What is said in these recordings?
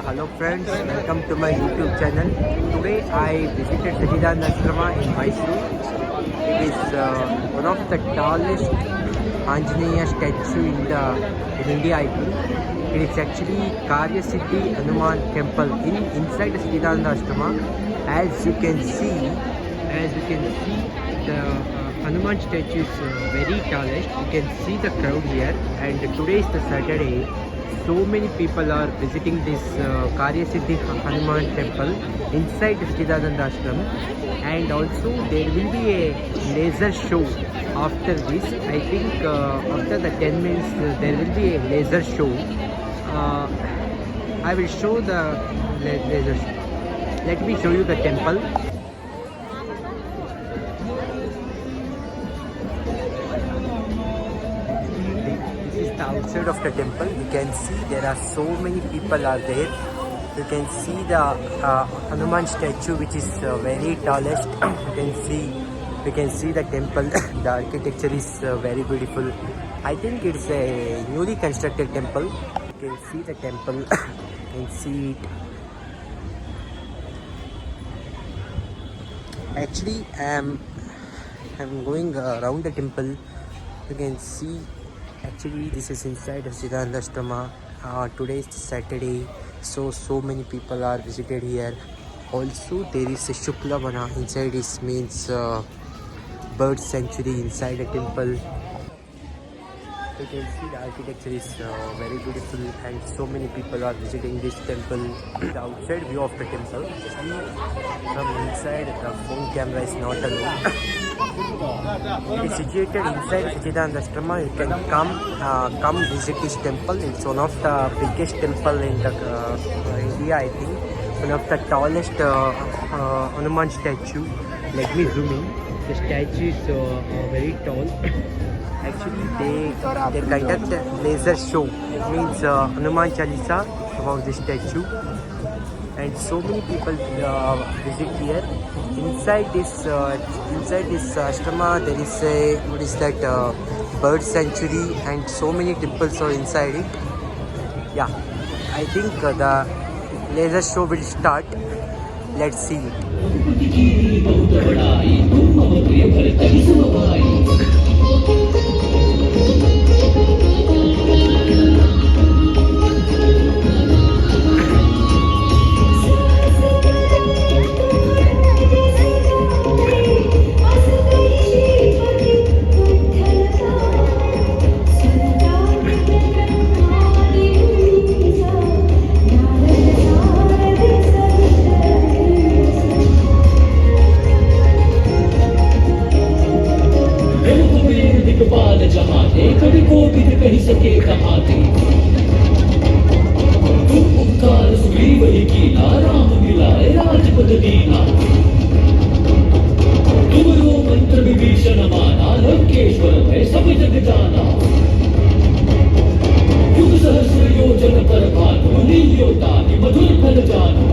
Hello friends, welcome to my YouTube channel. Today I visited Sachidananda Ashrama in Mysore. It is one of the tallest Anjaneya statue in India, I think. It is actually Karya Siddhi Hanuman temple inside the Sachidananda Ashrama. As you can see, the Hanuman statue is very tallest. You can see the crowd here, and today is the Saturday. So many people are visiting this Karya Siddhi Hanuman temple inside the Sachidananda Ashram, and also there will be a laser show after this. I think after the 10 minutes there will be a laser show. I will show the laser show. Let me show you the temple. The outside of the temple, you can see there are so many people are there. You can see the Hanuman statue, which is very tallest. We can see the temple. The architecture is very beautiful. I think it's a newly constructed temple. You can see the temple. You can see it. Actually, I'm going around the temple. You can see. Actually, this is inside Sachidananda Ashrama. Today is Saturday, so many people are visited here. Also, there is a Shukla Vana inside. This means bird sanctuary inside the temple. You can see the architecture is very beautiful, and so many people are visiting this temple. The outside view of the temple. See, from inside, the phone camera is not allowed. It is situated inside Sachidananda Ashrama. You can come visit this temple. It's one of the biggest temple in the India, I think. One of the tallest Hanuman statue. Let me zoom in. The statue is very tall. Actually, they conduct a laser show. It means Hanuman Chalisa about this statue. And so many people visit here. Inside this ashrama, there is a bird sanctuary, and so many temples are inside it. Yeah, I think the laser show will start. Let's see it. कहीं सके कहाँ थे तुम उपकार सुग्रीव ही कीना राम मिलाए राजपद दीना तुम रो मंत्र विभीषण माना लंकेश्वर है सब जग जाना युग सहस्र योजन पर भानु लील्योतानि मधुर फल जानु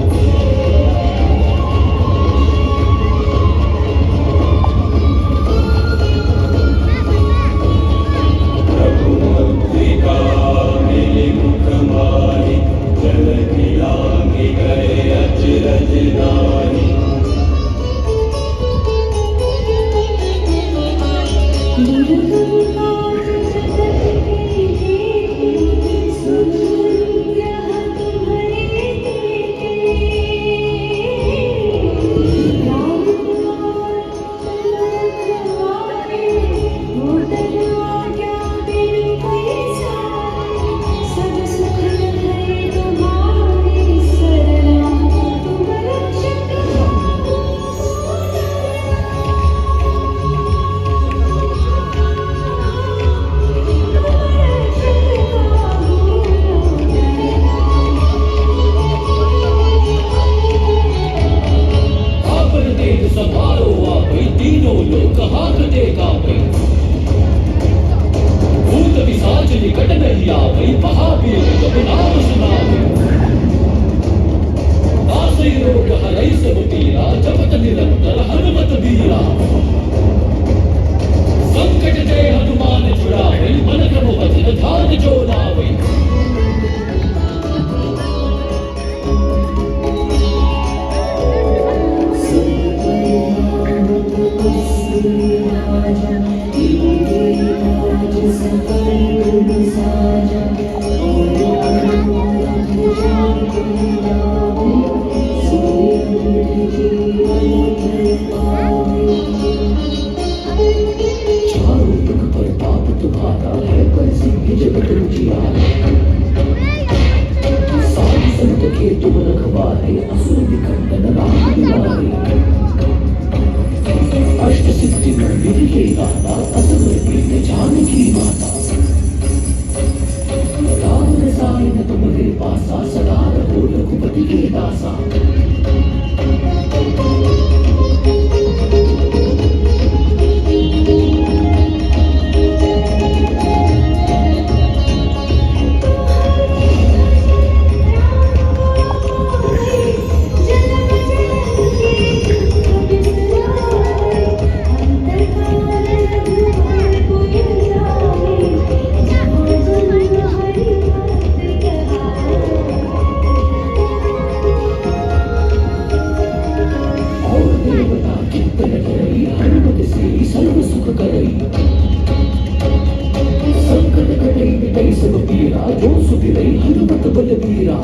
सब सुख है तुम्हारी शरणा तुम रक्षक संत के तुम रखवारे असुर निकंदन राम दुलारे अष्ट सिद्धि में विधि के दाता असुर पीठ जानकी माता राम रसायन तुम्हारे पासा सदा रहो रघुपति के दासा सर्व सुख करई संकट कटई मिटई सब पीरा जो सुखिरई हनुमत बलबीरा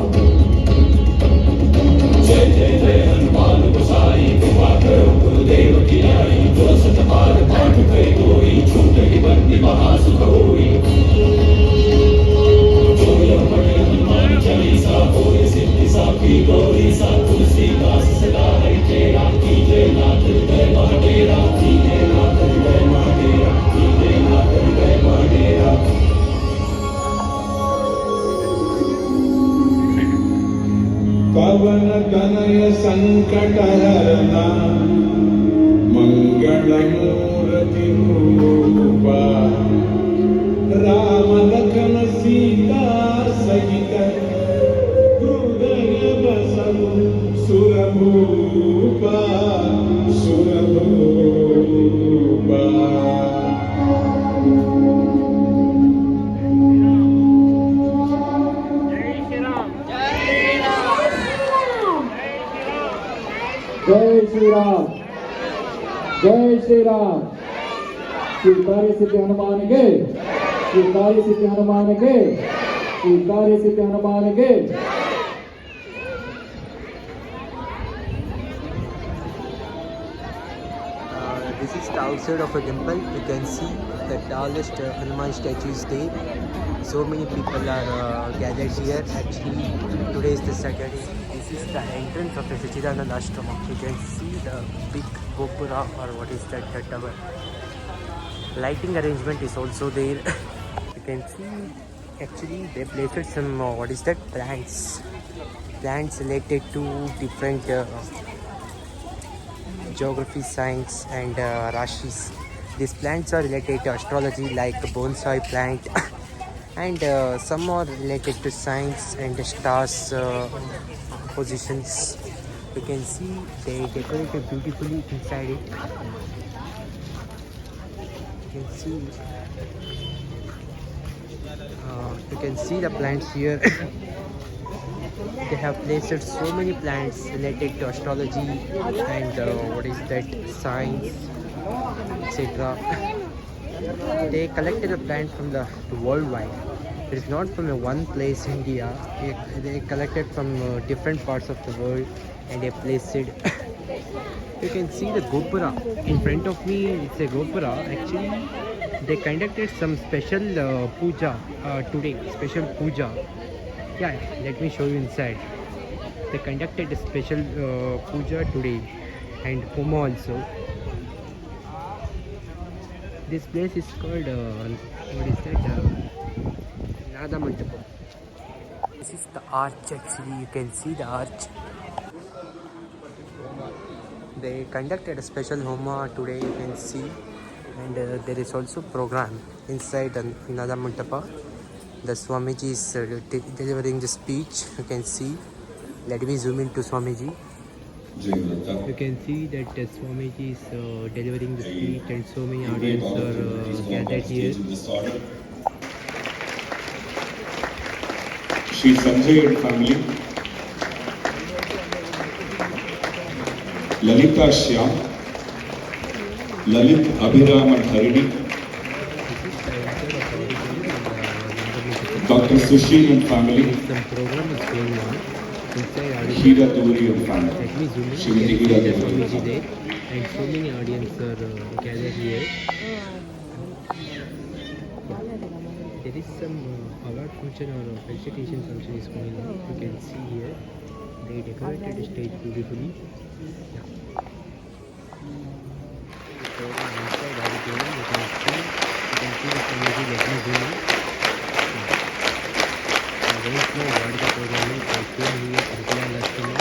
जय जय जय हनुमान गोसाई कृपा करो गुरुदेव की नाई जो सत पार पाठ करे कोई छूट ही बंदी महा सुख होई जो यह पढ़े हनुमान चालीसा होए सिद्धि साखी गौरी सा तुलसीदास सदा हरि तेरा की जय नाथ हृदय महाडेरा की जय नाथ हृदय महाडेरा की जय नाथ हृदय महाडेरा पवन तनय संकट हरना मंगल मूर्ति रूपा राम लखन सीता सहित हृदय बसहु सुरभूपा सुरभूपा जय श्री राम जय श्री राम स्वीकार्य सिद्ध हनुमान के स्वीकार्य सिद्ध हनुमान के स्वीकार्य सिद्ध हनुमान के This is the outside of a temple. You can see the tallest Hanuman statue is there. So many people are gathered here. Actually, today is the Saturday. This is the entrance of the Sachidananda Ashrama. You can see the big gopura or what is that, the tower. Lighting arrangement is also there. You can see actually they placed some what is that, plants related to different geography, science and rashis. These plants are related to astrology like bonsai plant and some are related to science and the stars positions. You can see they decorated beautifully inside it. You can see the plants here. They have placed so many plants related to astrology and what is that, science, etc. They collected the plant from the worldwide. It is not from a one place in India. They collected from different parts of the world and they placed it. You can see the gopura in front of me. It's a gopura. Actually, they conducted some special puja today. Special puja. Yeah, let me show you inside. They conducted a special puja today and Homa also. This place is called what is that? Nada Mandapam. This is the arch actually. You can see the arch. They conducted a special Homa today. You can see, and there is also program inside the Nada Mandapa. The Swamiji is delivering the speech. You can see. Let me zoom into Swamiji. You can see that Swamiji is delivering the speech and so many audience are gathered here. Shri Sanjay and family, Lalita Shyam, Lalit Abhiram and Harini, Dr. Sushil and family, Some program is going on inside audience. Hira Duri and family. Let me zoom in. Shrimati Hira There is Duri. Swamiji there and so many audience are gathered here. There is some award function or a felicitation function is going on. You can see here they decorated the stage beautifully. Yeah. So inside auditorium you can see the community letting zoom. I don't know what the program is. I came here to Grand Ashram.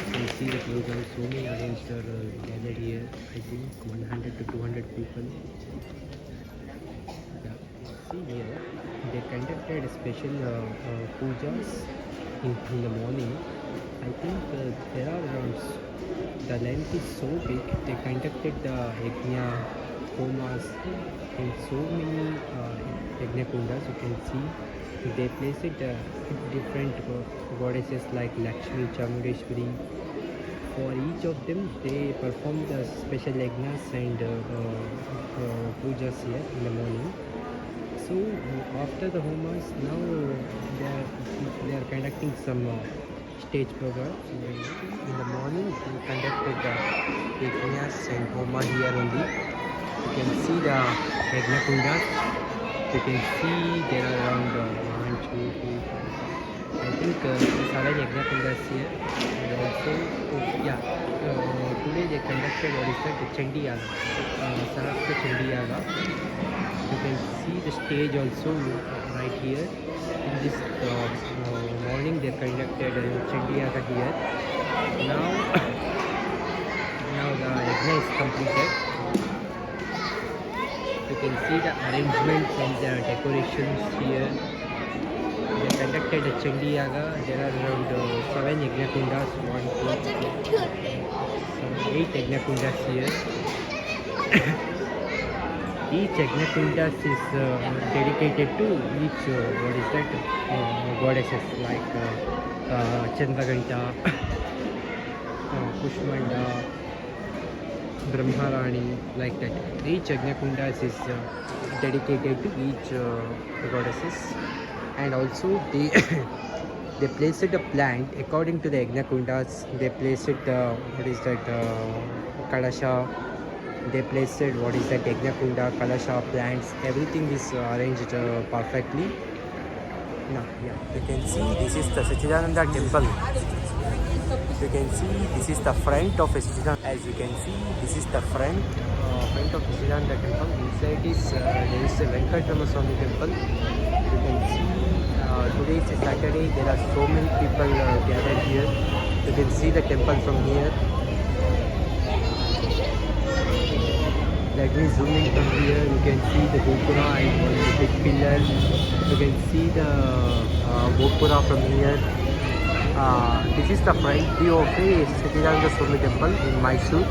You can see the program. So many audience are gathered here. I think 100 to 200 people. Yeah. See here, they conducted special pujas in the morning. I think there are around, the length is so big, they conducted the yajna, homas in so many yajna kundas. You can see they placed different goddesses like Lakshmi, Chamundeshwari. For each of them, they performed the special yajnas and pujas here in the morning. So after the homas, now they are conducting some stage programs. In the morning, we conducted the yajnas and homa here only. You can see the yajna kundas. You can see there are around 1, 2, 3, 4. I think 7 yajna kundas here. And also, today they conducted what is that? The Chandi Yaga, Sahasra Chandi Yaga. You can see the stage also right here. In this morning they conducted Chandi Yaga here. Now the yajna is completed. You can see the arrangements and the decorations here. They conducted a Chandi Yaga. There are around 7 yajna kundas, 8 yajna kundas here. Each yajna kundas is dedicated to each goddesses like Chandraghanta, Kushmanda, Brahmarani, like that. Each yajna kundas is dedicated to each goddesses, and also they they placed a plant according to the yajna kundas. They placed kalasha. They placed what is that yajna kunda, kalasha, plants. Everything is arranged perfectly. Now, yeah, you can see this is the Sachidananda temple. You can see this is the front of Sachidananda. As you can see, this is the front of Sachidananda temple. Inside is there is a Venkatramana Swami temple. You can see today is a Saturday. There are so many people gathered here. You can see the temple from here. Let me zoom in from here. You can see the Gopura and the big pillar. You can see the Gopura from here. This is the front view of the Sachidananda Swami temple in Mysore.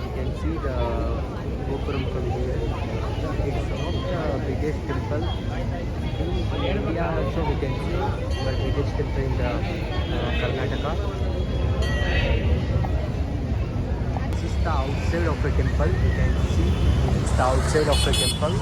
You can see the Gopuram from here. It's one of the biggest temple in India. Also, we can see the biggest temple in the Karnataka. The outside of the temple, you can see this is the outside of the temple.